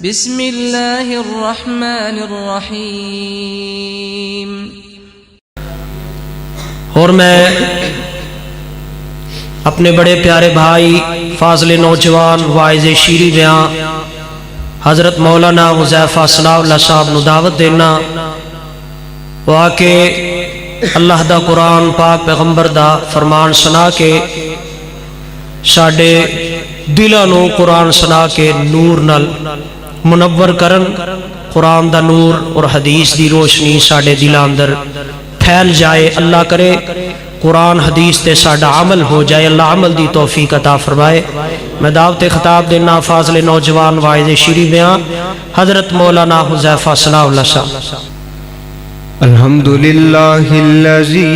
بسم اللہ الرحمن الرحیم۔ اور میں اپنے بڑے پیارے بھائی فاضل نوجوان واعظ شیریں بیاں حضرت مولانا حذیفہ ثناء اللہ صاحب نو دعوت دینا وہ کہ اللہ دا قرآن پاک پیغمبر دا فرمان سنا کے ساڈے دلاں نو قرآن سنا کے نور نال منور کرن، قرآن دا نور اور حدیث دی روشنی ساڈے دلاں اندر پھیل جائے۔ اللہ کرے قرآن حدیث تے ساڈا عمل ہو جائے، اللہ عمل دی توفیق عطا فرمائے۔ میں دعوت خطاب دینا فاضل نوجوان واعظ شیریں بیاں حضرت مولانا حذیفہ ثناء اللہ صاحب۔ الحمدللہ الذی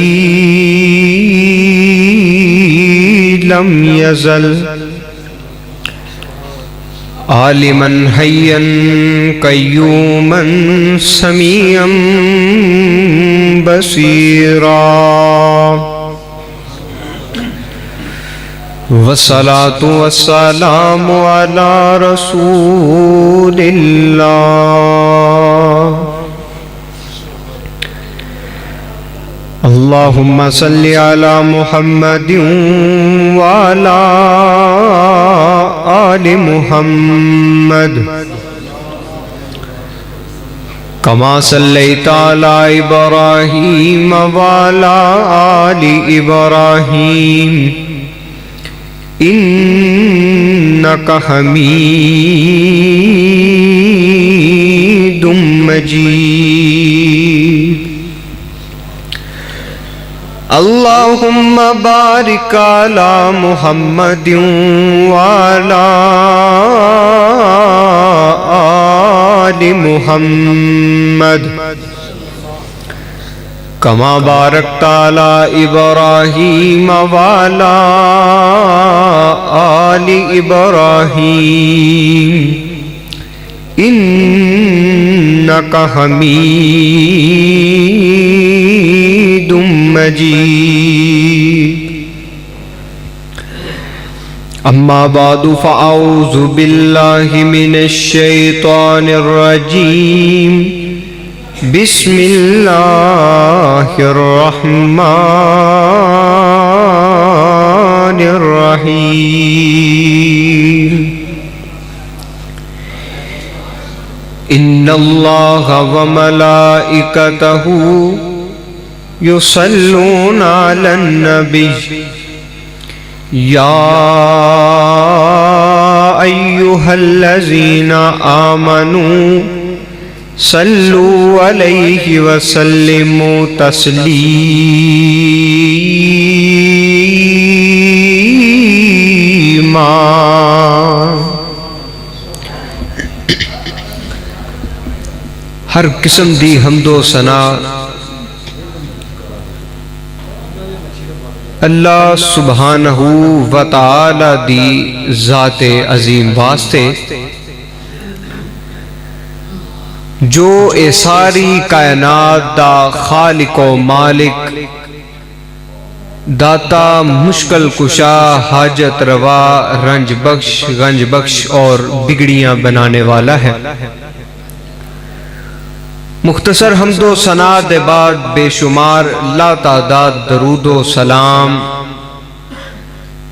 لم یزل عالما حیا قیوما سمیعا بصیرا، والصلاة والسلام علی رسول اللہ۔ اللہم صلی علی محمد وعلی آل محمد کما صلیت علی ابراہیم وعلی آل ابراہیم انک حمید مجید۔ اللہم بارک علی محمد وعلی آل محمد کما بارکت علی ابراہیم وعلی آل ابراہیم انک حمید مجید۔ اما بعد فاعوذ باللہ من الشیطان الرجیم، بسم اللہ الرحمن الرحیم۔ ان اللہ وملائکتہ یصلون علی النبی یا ایہا الذین آمنوا صلوا علیہ وسلموا تسلیما۔ ہر قسم دی حمد و ثنا اللہ سبحانہ و تعالی دی ذات عظیم واسطے جو اے ساری کائنات دا خالق و مالک، داتا مشکل کشا، حاجت روا، رنج بخش، گنج بخش اور بگڑیاں بنانے والا ہے۔ مختصر حمد و ثنا دے بعد بے شمار لا تعداد درود و سلام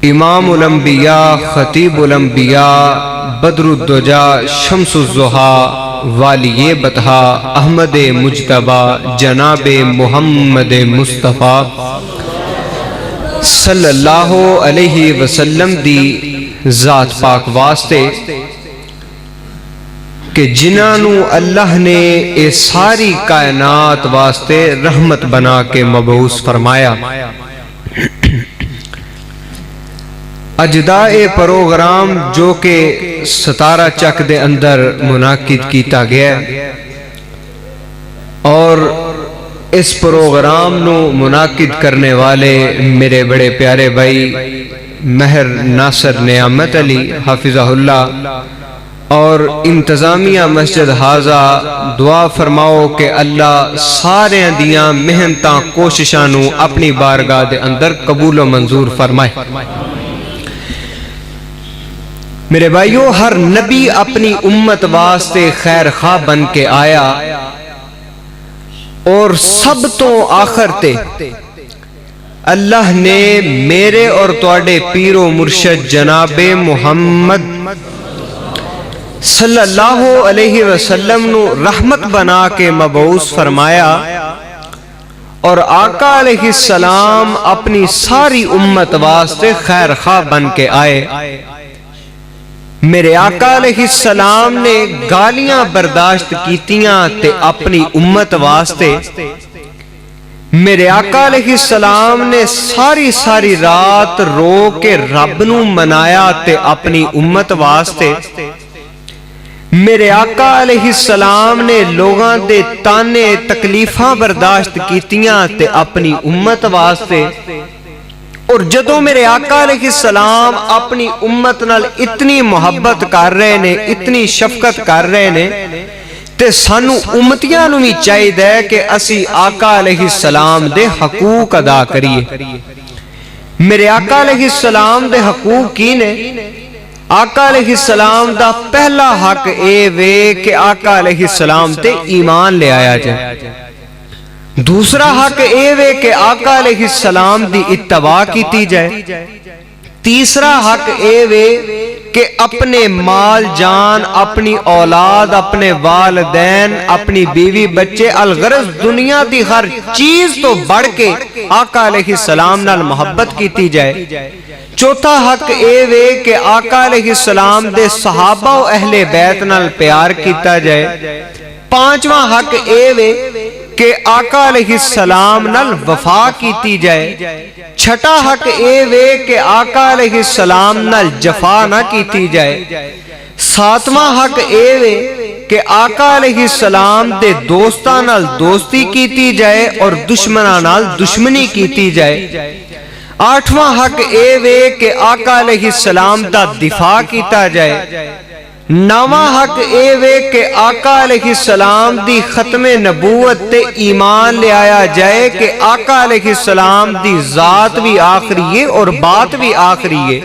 امام الانبیاء، خطیب الانبیاء، بدر الدجا، شمس الضحیٰ، والی بطحا، احمد مجتبی، جناب محمد مصطفیٰ صلی اللہ علیہ وسلم دی ذات پاک واسطے کہ جنہوں اللہ نے اے ساری کائنات واسطے رحمت بنا کے مبعوث فرمایا۔ اجدائے پروگرام جو کہ 17 چک دے اندر منعقد کیتا گیا اور اس پروگرام نو منعقد کرنے والے میرے بڑے پیارے بھائی مہر ناصر نعمت علی حافظہ اللہ اور انتظامیہ مسجد حاضہ دعا فرماؤ کہ اللہ سارے دیاں محنتاں کوششاں نو اپنی بارگاہ دے اندر قبول و منظور فرمائے۔ میرے بھائیو، ہر نبی اپنی امت واسطے خیر خواہ بن کے آیا، اور سب تو آخر تے اللہ نے میرے اور تواڈے پیر و مرشد جناب محمد صلی اللہ علیہ وسلم نو رحمت بنا کے مبعوث فرمایا، اور آقا علیہ السلام اپنی ساری امت واسطے خیر خواہ بن کے آئے۔ میرے آقا علیہ السلام نے گالیاں برداشت کیتیاں تے اپنی امت واسطے، میرے آقا علیہ السلام نے ساری رات رو کے رب نو منایا تے اپنی امت واسطے، میرے آقا علیہ السلام نے لوگاں دے تانے تکلیفاں برداشت کیتیاں تے اپنی امت واسطے، اور جدوں میرے آقا علیہ السلام اپنی امت نال اتنی محبت کر رہے نے، اتنی شفقت کر رہے نے، تے سانو امتیاں نو بھی چاہیے کہ اسی آقا علیہ السلام دے حقوق ادا کریے۔ میرے آقا علیہ السلام دے حقوق کی نے؟ آقا علیہ السلام دا پہلا حق اے وے کہ آقا علیہ السلام تے ایمان لے آیا جائے۔ دوسرا حق اے وے کہ آقا علیہ السلام دی اتباع کیتی جائے۔ تیسرا حق اے وے کہ اپنے مال جان، اپنی اولاد، اپنے والدین، اپنی بیوی بچے، الغرض دنیا دی ہر چیز تو بڑھ کے آقا علیہ السلام نال محبت کیتی جائے۔ چوتھا حق اے وے کہ آقا علیہ السلام دے صحابہ و اہل بیت نال پیار کیتا جائے۔ پانچواں حق اے وے کہ آقا علیہ السلام نال وفا کیتی جائے۔ چھٹا حق اے وے کہ آقا علیہ السلام نال جفا نہ کیتی جائے۔ ساتواں حق اے وے کہ آقا علیہ السلام دے دوستاں نال دوستی کیتی جائے اور دشمناں نال دشمنی کیتی جائے۔ آٹھواں حق اے وے کہ آقا علیہ السلام دا دفاع کیتا جائے۔ نواں حق اے وے کہ آقا علیہ السلام دی ختم نبوت تے ایمان لے آیا جائے کہ آقا علیہ السلام دی ذات بھی آخری ہے اور بات بھی آخری ہے۔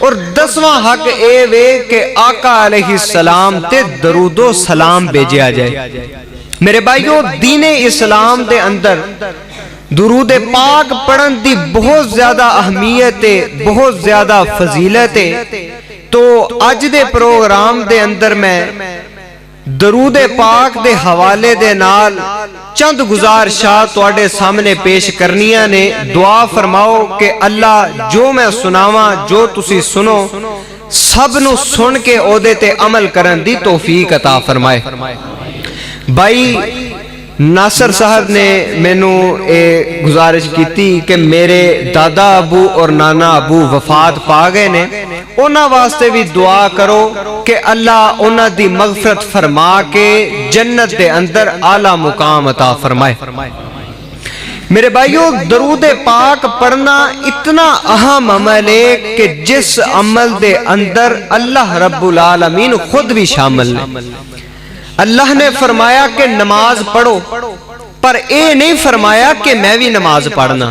اور دسواں حق اے وے کہ آقا علیہ السلام تے درود و سلام بھیجیا جائے۔ میرے بھائیو، دین اسلام دے اندر درود پاک پڑھن دی بہت زیادہ اہمیت ہے، بہت زیادہ فضیلت ہے۔ تو اج دے پروگرام دے اندر میں درود پاک دے حوالے دے نال چند گزارشات تواڈے سامنے پیش کرنیاں نے۔ دعا فرماؤ کہ اللہ جو میں سناواں، جو تسی سنو، سب نو سن کے اودے تے عمل کرن دی توفیق عطا فرمائے۔ بھائی ناصر صاحب نے مینو گزارش کیتی کہ میرے دادا ابو اور نانا ابو وفات پا گئے نے، انہاں واسطے بھی دعا کرو کہ اللہ انہاں دی مغفرت فرما کے جنت دے اندر اعلی مقام عطا فرمائے۔ میرے بھائیو، درود پاک پڑھنا اتنا اہم عمل ہے کہ جس عمل دے اندر اللہ رب العالمین خود بھی شامل ہے۔ اللہ نے فرمایا کہ نماز پڑھو، پر اے نہیں فرمایا کہ میں بھی نماز پڑھنا۔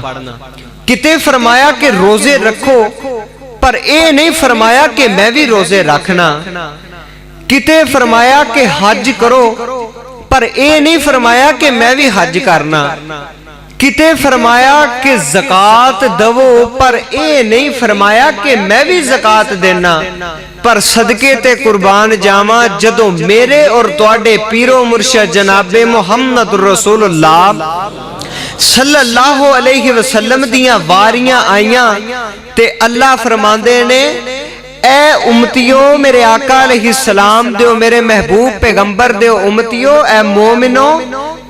کتے فرمایا کہ روزے رکھو، پر اے نہیں فرمایا کہ میں بھی روزے رکھنا۔ کتے فرمایا کہ حج کرو، پر اے نہیں فرمایا کہ میں بھی حج کرنا۔ کتے فرمایا کہ زکاة دو، پر اے نہیں فرمایا کہ میں بھی زکاة دینا۔ پر صدقے تے قربان جاواں جدوں میرے اور تواڈے پیر و مرشد جناب محمد رسول اللہ صلی اللہ علیہ وسلم دیاں واریاں آئیاں تے اللہ فرماندے نے، اے امتیو میرے آقا علیہ السلام دیو، میرے محبوب پیغمبر دیو امتیو، اے مومنو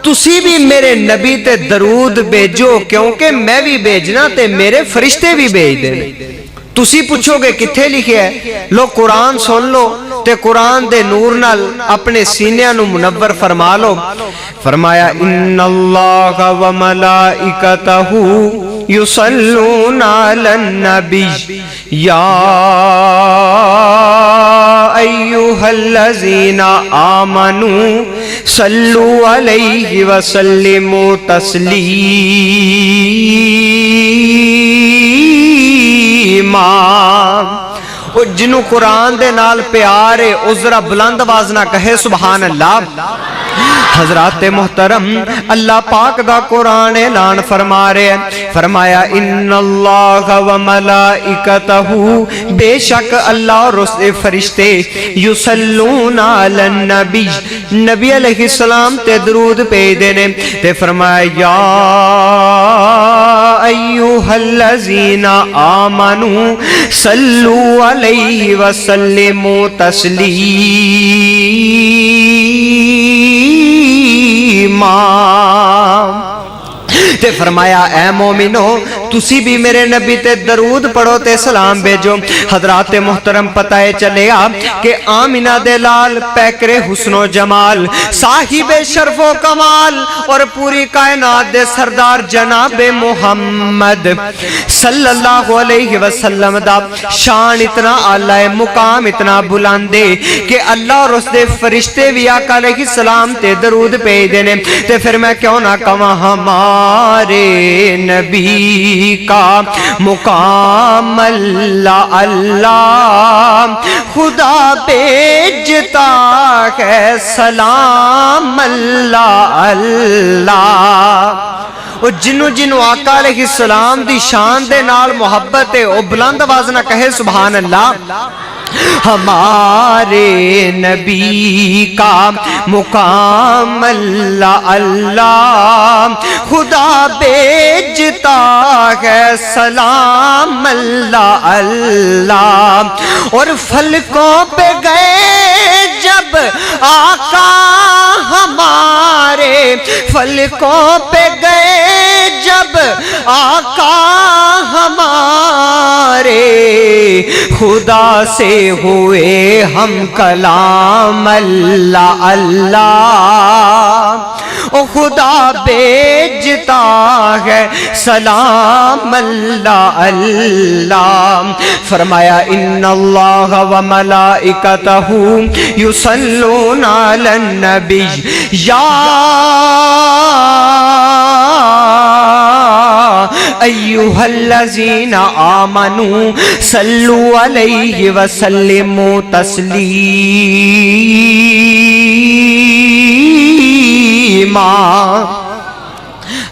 تسی بھی میرے نبی تے درود بھیجو، کیونکہ میں بھی بھیجنا تے میرے فرشتے بھی بھیج دینے۔ تسی پوچھو گے کتھے لکھے ہے؟ لو قرآن سن لو تے قرآن دے نور نال اپنے سینیاں نو منور فرما لو۔ فرمایا ان اللہ و ملائکتہ یصلون علی النبی یا ایہا الذین آمنوا صلوا علیہ وسلموا تسلیما۔ او جنوں قرآن دے نال پیار ہے او ذرا بلند آواز نہ کہے سبحان اللہ۔ حضرات محترم اللہ پاک دا قرآن اعلان فرما رہے ہیں، فرمایا ان اللہ و ملائکتہ، بے شک اللہ اور اس دے فرشتے یصلون علی النبی، نبی علیہ السلام تے درود بھیجدے نے، تے فرمایا یا ایھا الذین آمنوا صلوا علیہ وسلموا تسلیما۔ تے فرمایا اے مومنو تسی بھی میرے نبی تے درود پڑھو تے سلام بھیجو۔ حضرات محترم پتہ چلیا کہ آمینہ دے لال پیکرے حسن و جمال، صاحب شرف و کمال اور پوری کائنات دے سردار جناب محمد صلی اللہ علیہ وسلم دا شان اتنا اعلی، مقام اتنا بلندے کہ اللہ اور اس دے فرشتے بھی آقا علیہ السلام تے درود بھیج دینے۔ تے پھر میں کیوں نہ کہاں ہمارے نبی کا مقام اللہ اللہ خدا بھیجتا ہے سلام اللہ اللہ۔ اور جنوں آقا علیہ السلام دی شان دے نال محبت ہے او بلند آواز نہ کہے سبحان اللہ۔ ہمارے نبی کا مقام اللہ اللہ خدا بھیجتا ہے سلام اللہ اللہ۔ اور فلکوں پہ گئے جب آقا ہمارے، فلکوں پہ گئے جب آقا ہمارے، خدا سے ہوئے ہم کلام اللہ اللہ۔ او خدا بھیجتا ہے سلام اللہ اللہ۔ فرمایا ان اللہ و ملائکتہ یصلون علی النبی یا ایھا الذین آمنوا صلوا علیہ وسلموا تسلیما۔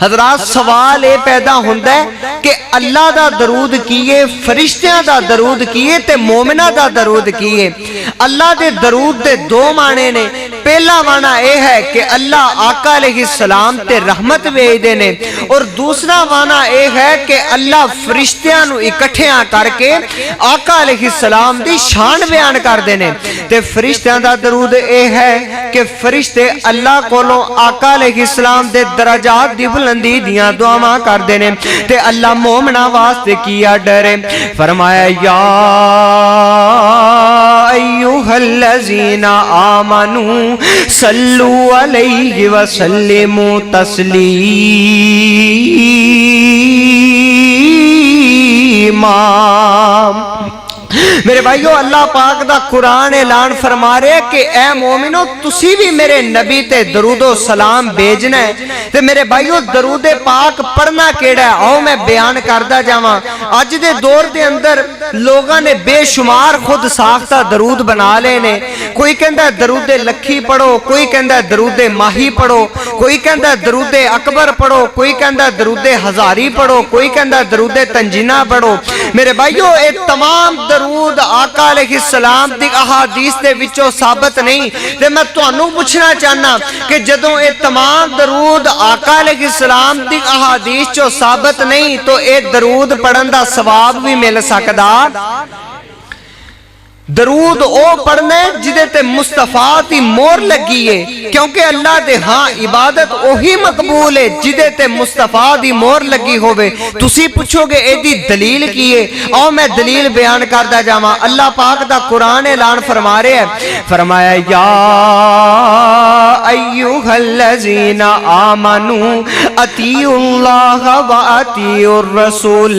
حضرات سوال یہ پیدا ہوتا ہے کہ اللہ دا درود کیے، فرشتیاں دا درود کیے تے مومنہ دا درود کیے۔ اللہ دے درود دے دو معنی نے، پہلا معنی یہ ہے کہ اللہ آقا علیہ السلام تے رحمت بھیج دینے، اور دوسرا معنی یہ ہے کہ اللہ فرشتیاں نو اکٹھیاں کر کے آقا علیہ السلام دی شان بیان کر دینے۔ تے فرشتیاں دا درود یہ ہے کہ فرشتے اللہ کولوں آقا علیہ السلام دے درجات دی بلندی دیاں دعاواں کر دینے، تے اللہ مومنہ واسطے کیا ڈرے۔ فرمایا یا ایھا الذین آمنوا صلوا علیہ وسلموا تسلیما۔ میرے بھائیو اللہ پاک دا قرآن اعلان فرما رہے کہ اے مومنو تسی بھی میرے نبی تے درود و سلام بھیجنا ہے۔ تے میرے بھائیو درود پاک پڑھنا کیڑا ہے آؤ میں بیان کردہ جاواں۔ اج دے دور دے اندر لوگاں نے بے شمار خود ساختہ درود بنا لے نے۔ کوئی کہندا ہے درود لکھی پڑھو، کوئی کہندا ہے درود ماہی پڑھو، کوئی کہندا ہے درود اکبر پڑھو، کوئی کہندا ہے درود ہزاری پڑھو، کوئی کہندا ہے درود تنجینہ پڑھو۔ میرے بھائیو اے تمام درود آقا علیہ السلام دی احادیث دے وچوں ثابت نہیں۔ تے میں تانوں پوچھنا چاہنا کہ جدوں اے تمام درود آقا علیہ السلام دی احادیث چوں ثابت نہیں تو اے درود پڑھن دا ثواب بھی مل سکدا؟ درود او پڑھنے جدے تے مصطفیٰ دی مور لگی ہے، کیونکہ اللہ دے ہاں عبادت اوہی مقبول ہے جدے تے مصطفیٰ دی مور لگی ہوئے۔ تسی پوچھو گے اے دی دلیل کی ہے، او میں دلیل بیان کردہ جاواں۔ اللہ پاک دا قرآن اعلان فرما رہے ہیں، فرمایا یا ایھا الذین آمنوا اطیعوا اللہ و اطیعوا الرسول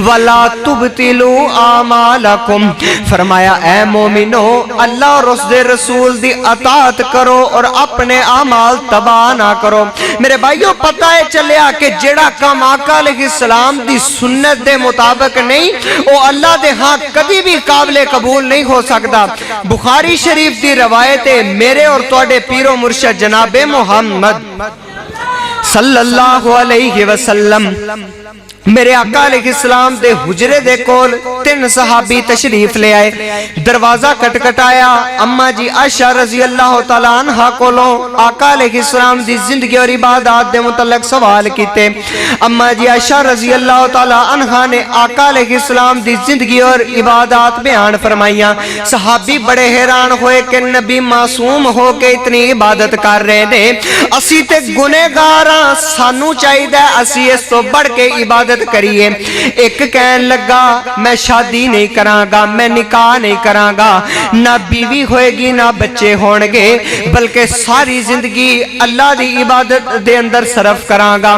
ولا تبطلوا اعمالکم۔ فرمایا اے اے مومنو اللہ اور اس دے رسول دی اطاعت کرو اور اپنے اعمال تباہ نہ کرو۔ میرے بھائیو پتہ ہے چلیا کہ جیڑا کام آقا علیہ السلام دی سنت دے مطابق نہیں وہ اللہ دے ہاں کبھی بھی قابل قبول نہیں ہو سکتا۔ بخاری شریف دی روایت ہے میرے اور تواڈے پیر و مرشد جناب محمد صلی اللہ علیہ وسلم میرے آقا علیہ السلام دے حجرے دے کول 3 صحابی تشریف لے آئے۔ دروازہ کٹکٹایا، اما جی عائشہ رضی اللہ تعالیٰ عنہ کولوں آقا علیہ السلام دی زندگی اور عبادات دے متعلق سوال کیتے۔ اما جی عائشہ رضی اللہ تعالیٰ عنہ نے آقا علیہ السلام دی زندگی اور عبادات بیان فرمائیاں۔ صحابی بڑے حیران ہوئے کہ نبی معصوم ہو کے اتنی عبادت کر رہے دے، اسی تے گنہگاراں سانو چاہیے اسی اس تو بڑھ کے عبادت کریے۔ ایک کہن لگا میں شادی نہیں کراں گا، میں نکاح نہیں کراں گا، نہ بیوی ہوئے گی نہ بچے ہون گے، بلکہ ساری زندگی اللہ دی عبادت دے اندر صرف کراں گا۔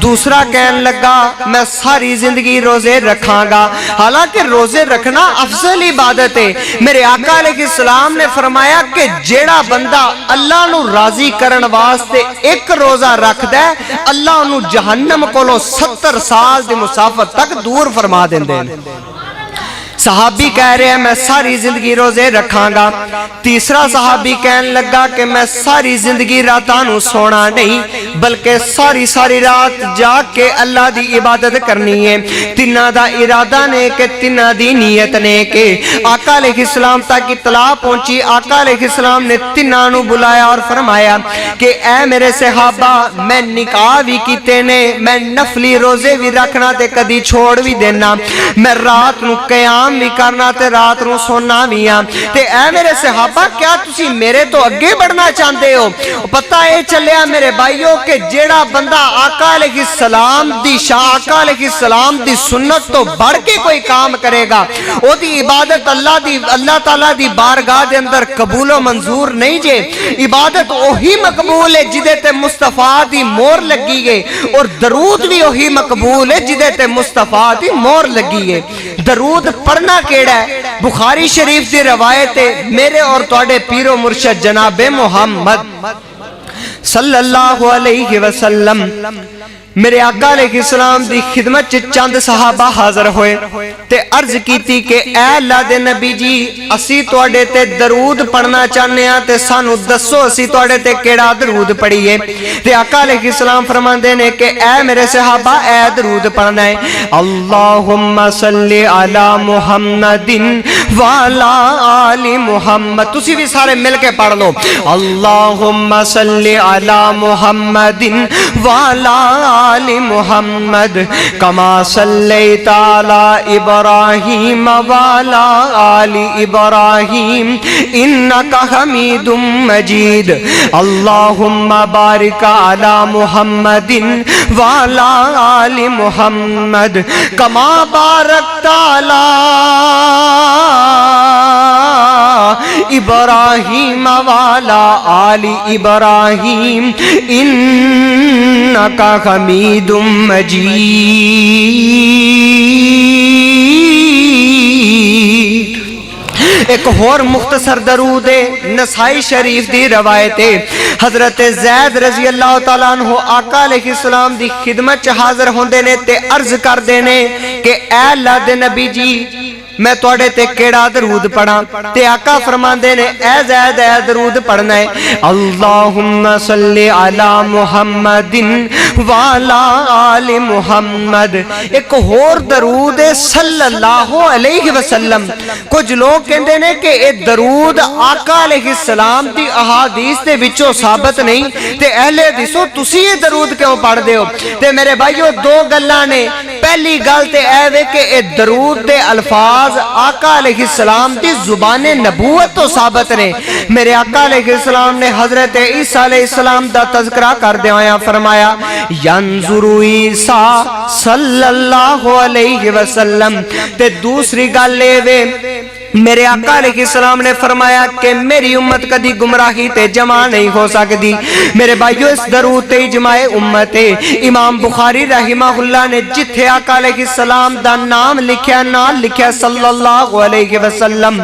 دوسرا کہن لگا میں ساری زندگی روزے رکھاں گا، حالانکہ روزے رکھنا افضل عبادت ہے۔ میرے آقا علیہ السلام نے فرمایا کہ جیڑا بندہ اللہ نو راضی کرن واسطے ایک روزہ رکھ دے اللہ انہوں جہنم کولو 70 سال دی مسافت تک دور فرما دیں دیں۔ صحابی کہہ رہے ہیں میں ساری زندگی روزے رکھاں گا۔ تیسرا صحابی کہنے لگا کہ میں ساری زندگی راتانو سونا نہیں بلکہ ساری رات جا کے اللہ دی عبادت کرنی ہے۔ تینہ دا ارادہ نے کہ تینہ دی نیت نے کہ آقا علیہ السلام تک اطلاع پہنچی۔ آقا علیہ السلام نے تینہ نو بلایا اور فرمایا کہ اے میرے صحابہ میں نکاح بھی کیتے نے، میں نفلی روزے بھی رکھنا تے کدی چھوڑ بھی دینا، میں رات نو قیام بھی کرنا تے رات نو سونا بھی ہاں، تے اے میرے صحابہ کیا تسی میرے تو اگے بڑھنا چاہتے ہو؟ پتہ اے چلیا میرے بھائیو کہ جیڑا بندہ آقا علیہ السلام دی آقا علیہ السلام دی سنت تو بڑھ کے کوئی کام کرے گا او دی عبادت اللہ تعالیٰ دی بارگاہ دے اندر قبول و منظور نہیں جے۔ عبادت وہی مقبول ہے جدے تے مصطفیٰ دی مور لگی گئے، اور درود بھی وہی مقبول ہے جدے تے مصطفیٰ دی مور لگی گئے۔ درود پڑھنا کیڑا ہے؟ بخاری شریف دی روایت ہے میرے اور تواڈے پیر و مرشد جناب محمد صلی اللہ علیہ وسلم میرے آقا علیہ السلام دی خدمت چند صحابہ حاضر ہوئے تے عرض کیتی کہ اے اللہ دے نبی جی اسی تواڈے تے درود پڑھنا چاہنے ہیں تے سانو دسو اسی تواڈے تے کیڑا درود پڑھیے؟ تے آقا علیہ السلام فرماندے نے کہ اے میرے صحابہ اے درود پڑھنا ہے اللہم صلی علی محمد وعلی آل محمد۔ تسی بھی سارے مل کے پڑھ لو اللہم صلی علی محمد وعلی آل محمد کما صلیت علی ابراہیم وعلی آل ابراہیم انکا حمید مجید اللہم بارک علی محمد وعلی آل محمد کما بارکت علی ابراہیم وعلی آل ابراہیم انکا حمید مجید۔ ایک اور مختصر درود ہے نسائی شریف دی روایت ہے حضرت زید رضی اللہ تعالیٰ عنہ آقا علیہ السلام دی خدمت حاضر ہوندے نے تے عرض کر دینے کہ اے اللہ دے نبی جی میں توڑے تے کیڑا درود پڑھا؟ تے آقا فرماندے نے اے زید اے درود پڑھنا ہے اللہم صلی علی محمد وعلی آل محمد۔ ایک اور درود صلی اللہ علیہ وسلم۔ کچھ لوگ کہندے نے کہ اے درود آقا علیہ السلام دی احادیث دے وچوں ثابت نہیں تے اہل حدیثو تسی یہ درود کیوں پڑھ دے ہو؟ تے میرے بھائیو دو گلاں نے، پہلی گل تے اے وے کہ اے درود دے الفاظ آقا علیہ السلام دی زبان نبوت تو ثابت نے۔ میرے آقا علیہ السلام نے حضرت عیسیٰ علیہ السلام دا تذکرہ کر دے ہویا فرمایا ینظر عیسیٰ صلی اللہ علیہ وسلم۔ تے دوسری گل لے وے میرے آقا علیہ السلام نے فرمایا کہ میری امت کدی گمراہی تے جمع نہیں ہو سکتی۔ میرے بھائیو اس درود تے اجماع امت ہے۔ امام بخاری رحمہ اللہ نے جتھے آقا علیہ السلام دا نام لکھیا نال لکھیا صلی اللہ علیہ وسلم۔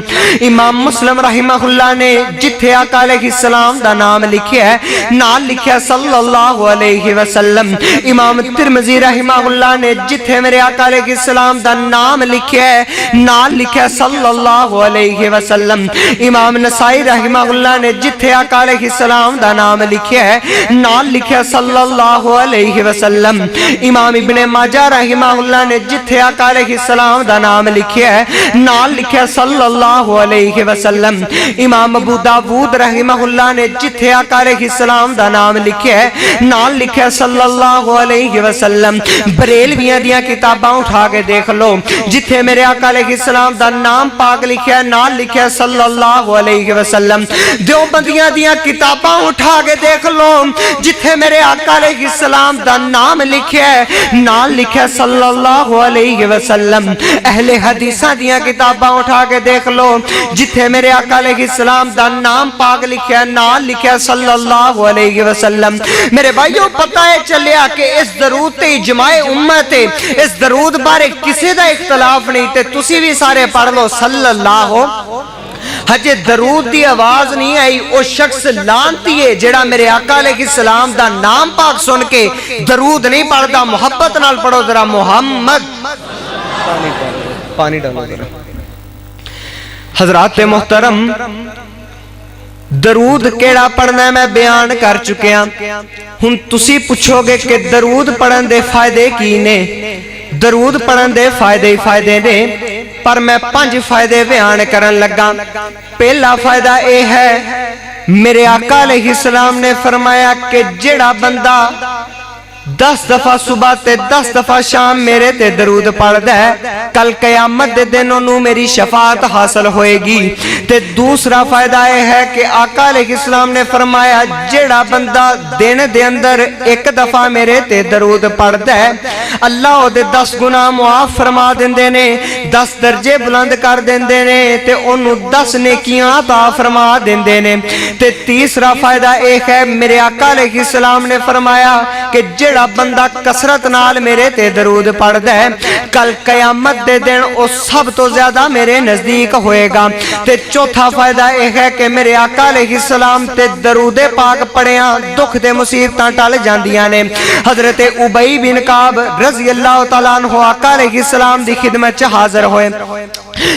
امام مسلم رحمہ اللہ نے جتھے آقا علیہ السلام دا نام لکھیا ہے نال لکھیا صلی اللہ علیہ وسلم۔ امام ترمذی رحمہ اللہ نے جتھے میرے آقا علیہ السلام دا نام لکھیا ہے نال لکھیا صلی اللہ علیہ وسلم۔ امام نسائی رحمہ اللہ نے جتھے آقا علیہ السلام دا نام لکھیا ہے نال لکھیا صلی اللہ علیہ وسلم۔ امام ابن ماجہ رحمہ اللہ نے جتھے آقا علیہ السلام دا نام لکھیا ہے نال لکھیا صلی اللہ علیہ وسلم۔ امام ابو داود رحمہ اللہ نے جتھے آقا علیہ السلام دا نام لکھیا ہے نال لکھیا صلی اللہ علیہ وسلم۔ بریلویاں دیاں کتاباں اٹھا کے دیکھ لو، جتھے میرے آقا علیہ السلام دا نام پاک لکھیا ہے نال لکھیا صلی اللہ علیہ وسلم۔ دیوبندیاں دیاں کتاباں اٹھا کے دیکھ لو، جتھے میرے آقا علیہ السلام دا نام لکھیا ہے نال لکھیا صلی اللہ علیہ وسلم۔ اہل حدیثاں دیاں کتاباں اٹھا کے دیکھ لو، جتھے میرے آقا علیہ السلام دا نام پاک لکھیا ہے نال لکھیا صلی اللہ علیہ وسلم۔ میرے بھائیو پتہ ہے چلیا کہ اس درود تے اجماع امت ہے، اس درود بارے کسی دا اختلاف نہیں تے تسی بھی سارے پڑھ لو صلی اللہ ہجے درود دی آواز نہیں آئی او شخص لانتی ہے جڑا میرے آقا علیہ السلام دا نام پاک سن کے درود نہیں پڑھدا۔ محبت نال پڑھو ذرا محمد۔ پانی ڈالو ذرا۔ حضرات محترم، درود کیڑا پڑھنا ہے میں بیان کر چکیا ہن تسی پوچھو گے کہ درود پڑھن دے فائدے کی نے؟ درود پڑھن دے فائدے نے، پر میں 5 فائدے بیان کرن لگا۔ پہلا فائدہ اے ہے میرے آقا علیہ السلام نے فرمایا کہ جڑا بندہ 10 دفعہ صبح تے 10 دفعہ شام میرے تے درود پڑھدا ہے کل قیامت دے دن انہوں میری شفاعت حاصل ہوئے گی۔ تے دوسرا فائدہ یہ ہے کہ آقا علیہ السلام نے فرمایا جڑا بندہ دن دے اندر 1 دفعہ میرے تے درود پڑھدا ہے اللہ او دے 10 گناہ معاف فرما دیندے نے، 10 درجے بلند کر دیندے نے تے انہوں 10 نیکیاں عطا فرما دیندے نے۔ تے تیسرا فائدہ ایک ہے میرے آقا علیہ السلام نے فرمایا کہ جڑا بندہ کثرت نال میرے تے درود پڑھدا ہے کل قیامت دے دن او سب تو زیادہ میرے نزدیک ہوئے گا۔ تے چوتھا فائدہ یہ ہے کہ میرے آقا علیہ السلام تے درود پاک پڑھیاں دکھ دے مصیبتاں ٹل جاندیاں نے۔ حضرت ابی بن کعب رضی اللہ تعالیٰ عنہ آقا علیہ السلام دی خدمت چ حاضر ہوئے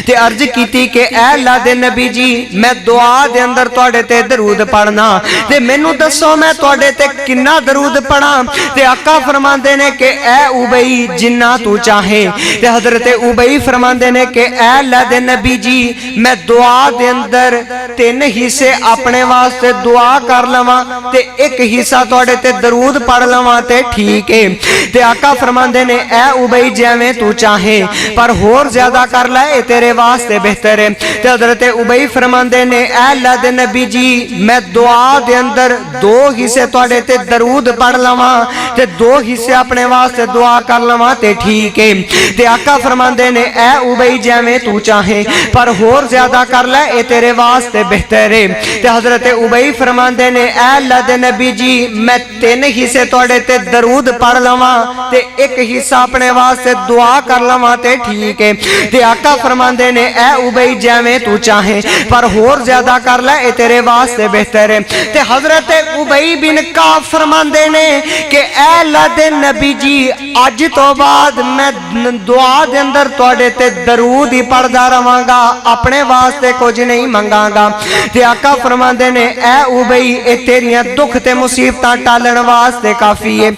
تے عرض کیتی کہ اے اللہ دے نبی جی میں دعا دے اندر تواڈے تے درود پڑھنا تے مینوں دسو میں تواڈے تے کنا درود پڑھاں؟ تے آقا فرماندے نے کہ اے ابی جنہ تو چاہے۔ تے حضرت ابی فرماندے نے کہ اے اللہ دے نبی جی میں دعا دے اندر 3 حصے اپنے واسطے دعا کر لواں تے 1 حصہ تواڈے تے درود پڑھ لواں تے ٹھیک ہے۔ تے آقا فرماندے نے اے ابی جویں تو چاہے پر ہور زیادہ کر لے تیرے واسطے بہتر ہے۔ تے حضرت ابی فرماندے نے اے اللہ دے نبی جی میں دعا دے اندر 2 حصے تواڈے تے درود پڑھ لواں تے 2 حصے اپنے واسطے دعا کر لواں تے ٹھیک ہے۔ تے آقا فرماندے نے اے ابی جویں تو چاہے پر ہور زیادہ کر لے اے تیرے واسطے بہتر ہے۔ تے حضرت ابی فرماندے نے اے اللہ دے نبی جی میں 3 حصے تواڈے تے درود پڑھ لواں تے 1 حصہ اپنے واسطے دعا کر لواں تے ٹھیک ہے۔ تے آقا فرماندے نے اے ابی جویں تو چاہے پر ہور زیادہ کر لے اے تیرے واسطے بہتر ہے۔ تے حضرت ابی بن کعب فرماندے نے کہ اے اللہ دے نبی جی اج تو بعد میں دعا دے اندر تواڈے تے درود ہی پڑھدا رہاں گا اپنے واسطے کچھ نہیں منگاں گا۔ تے آقا فرماندے نے اے ابی اے تیریاں دکھ تے مصیبتاں ٹالن واسطے کافی ہے۔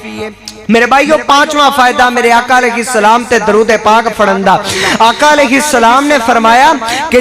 میرے بھائیو 5واں فائدہ میرے آقا علیہ السلام تے درود پاک پڑھن دا۔ آقا علیہ السلام نے فرمایا کہ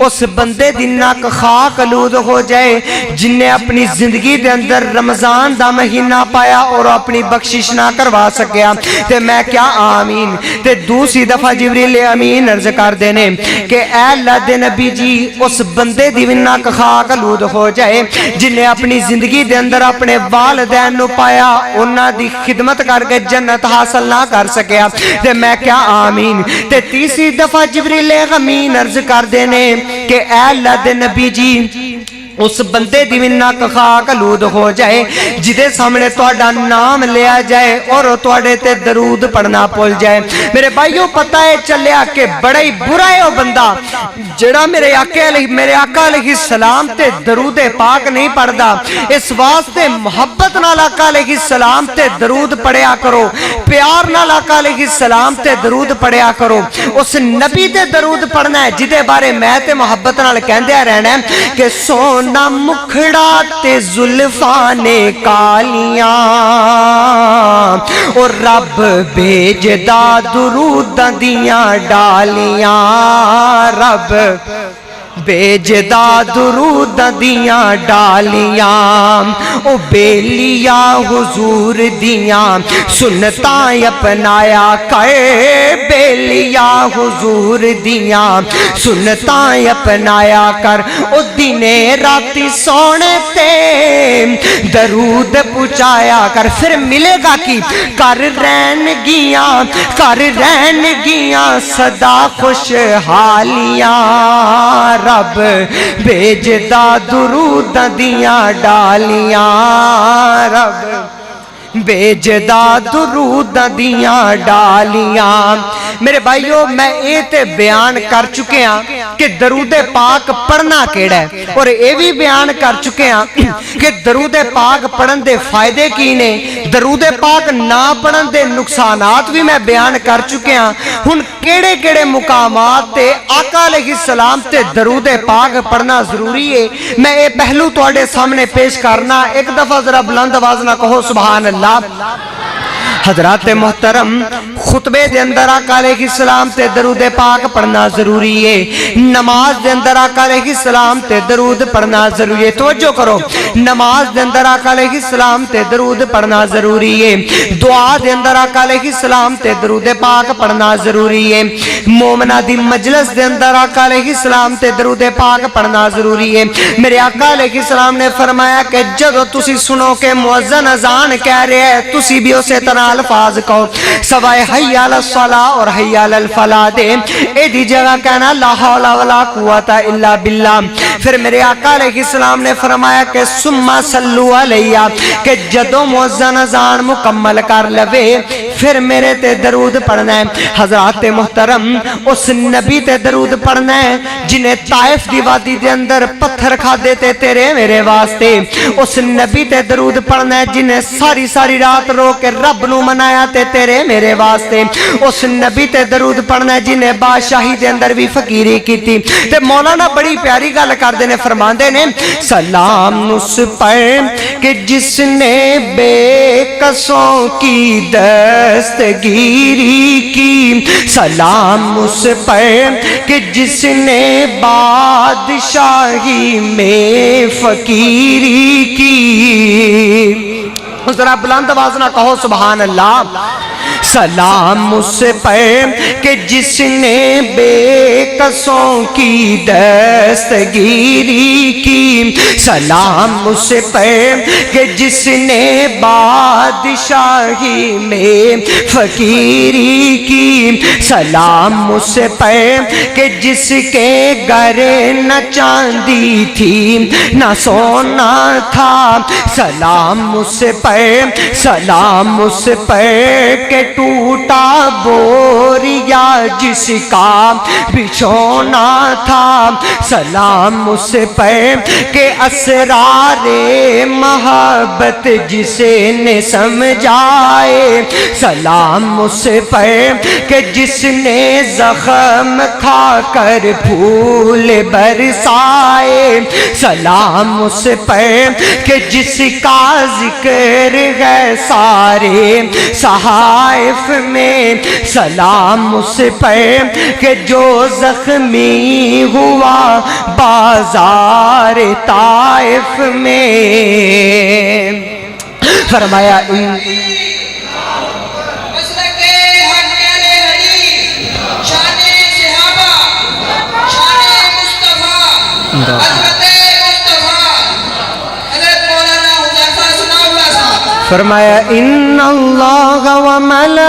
اس بندے دی نک خاک آلود ہو جائے جن نے اپنی زندگی دے اندر رمضان دا مہینہ پایا اور اپنی بخشش نہ کروا سکیا تے میں کیا آمین تے دوسری دفعہ جبریل امین عرض کر دینے کہ اے اللہ دے نبی جی اس بندے دی نک خاک آلود ہو جائے جن نے اپنی زندگی دے اندر اپنے والدین نو پایا انہاں دی خدمت کر کے جنت حاصل نہ کر سکیا تے میں کیا آمین تے تیسری دفعہ جبریل امین عرض کر دینے کہ اے اللہ دے نبی جی اس بندے دی نک خاک آلود ہو جائے جدے سامنے تہاڈا نام لیا جائے اور تہاڈے تے درود پڑھنا بھول جائے میرے بھائیو پتہ ہے چلیا کہ بڑا ہی برا ہے وہ بندہ جڑا میرے آقا علیہ السلام تے درود پاک نہیں پڑھدا اس واسطے محبت نال آقا علیہ السلام تے درود پڑھیا کرو پیار نال آقا علیہ السلام تے درود پڑھیا کرو اس نبی تے درود پڑھنا ہے جدے بارے میں تے محبت نال کہندیا رہنا ہے کہ سون نہ مکھڑا تے زلفانے کالیاں اور رب بھیجدا درود دیاں ڈالیاں رب بھیجدا درود دیاں ڈالیاں او بیلیا حضور دیاں سنتاں اپنایا کر بیلیا حضور دیاں سنتاں اپنایا کر او دنے راتی سونے تے درود پہنچایا کر پھر ملے گا کی کر رہن گیاں صدا خوشحالیاں رب بھیجدا درود دیاں ڈالیاں رب بھیجدا درود دیاں ڈالیاں میرے بھائیو میں اے تے بیان کر چکے ہیں کہ درود پاک پڑھنا کیڑا ہے اور اے بھی بیان کر چکے ہیں کہ درود پاک پڑھن دے فائدے کی نے درود پاک نہ پڑھن دے نقصانات بھی میں بیان کر چکے ہیں ہن کیڑے کیڑے مقامات تے آقا علیہ السلام تے درود پاک پڑھنا ضروری ہے میں اے پہلو تواڈے سامنے پیش کرنا ایک دفعہ ذرا بلند آواز نہ کہو سبحان اللہ حضرات محترم خطبے دے اندر آقا علیہ السلام تے درود پاک پڑھنا ضروری ہے نماز دے اندر آقا علیہ السلام تے درود پڑھنا ضروری ہے توجہ کرو نماز دے اندر آقا علیہ السلام تے درود پڑھنا ضروری ہے دعا دے اندر آقا علیہ السلام تے درود پاک پڑھنا ضروری ہے مومنہ دی مجلس دے اندر آقا علیہ السلام تے درود پاک پڑھنا ضروری ہے میرے آقا علیہ السلام نے فرمایا کہ جب تسی سنو کہ مؤذن اذان کہہ رہے ہیں تسی بھی اسے طرح الفاظ کہو سوائے حی علی الصلاۃ اور حی علی الفلاح دے اے دی جگہ کہنا لا حول ولا قوت الا باللہ پھر میرے آقا علیہ السلام نے فرمایا کہ ثم صلوا علیہ کہ جدوں مؤذن اذان مکمل کر لوے پھر میرے تے درود پڑھنا ہے حضرات محترم اس نبی تے درود پڑھنا ہے جنہیں طائف دی وادی دے اندر پتھر کھا دیتے تیرے میرے واسطے اس نبی تے درود پڑھنا ہے جنہیں ساری رات رو کے رب نو منایا تے تیرے میرے واسطے اس نبی تے درود پڑھنا ہے جنہیں بادشاہی دے اندر بھی فقیری کی تھی تے مولانا بڑی پیاری گل کر دینے فرماندے نے سلام اس پر کہ جس نے بے کسوں کی دستگیری کی سلام اس پر کہ جس نے بادشاہی میں فقیری کی ذرا بلند آواز نہ کہو سبحان اللہ سلام اس پر کہ جس نے بے کسوں کی دستگیری کی سلام اس پر کہ جس نے بادشاہی میں فقیری کی سلام اس پر کہ جس کے گھر نہ چاندی تھی نہ سونا تھا سلام اس پر سلام اس پر کہ ٹوٹا بوریا جس کا بچھونا تھا سلام اس پر کہ اسرار محبت جسے نے سمجھائے سلام اس پر کہ جس نے زخم کھا کر پھول برسائے سلام اس پر کہ جس کا ذکر ہے سارے صحائف میں سلام اس پر کہ جو زخمی ہوا بازار طائف میں فرمایا فرمایا ان اللہ و ملائکتہ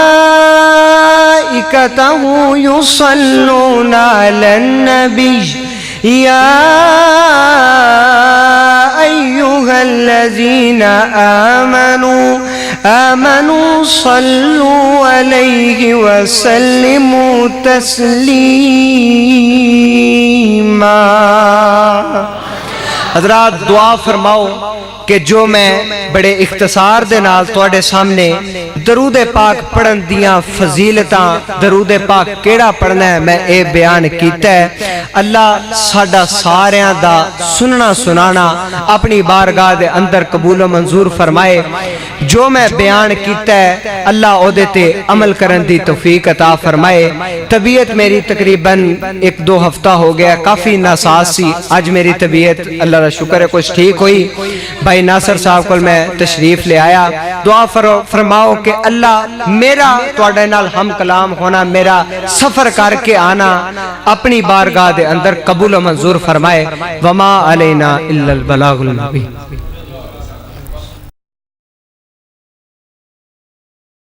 یصلون علی النبی یا ایہا الذین آمنوا صلوا علیہ وسلموا تسلیما۔ حضرات دعا فرماؤ کہ جو میں بڑے اختصار دے نال تواڈے سامنے درود پاک پڑھن دیاں فضیلتاں، درود پاک کیڑا پڑھنا ہے میں اے بیان کیتا ہے۔ اللہ ساڈا ساریاں دا سننا سنانا اپنی بارگاہ دے اندر قبول و منظور فرمائے۔ جو میں بیان کیتا ہے اللہ او دے تے عمل کرن دی توفیق عطا فرمائے۔ طبیعت میری تقریباً 1-2 ہفتہ ہو گیا، کافی ناساز سی، آج میری طبیعت اللہ کا شکر ہے کچھ ٹھیک ہوئی۔ بھائی ناصر صاحب کو میں تشریف لے آیا، دعا فرماؤ کہ اللہ میرا تواڈے نال ہم کلام ہونا، میرا سفر کر کے آنا اپنی بارگاہ دے اندر قبول و منظور فرمائے۔ وما علینا الا البلاغ المبین۔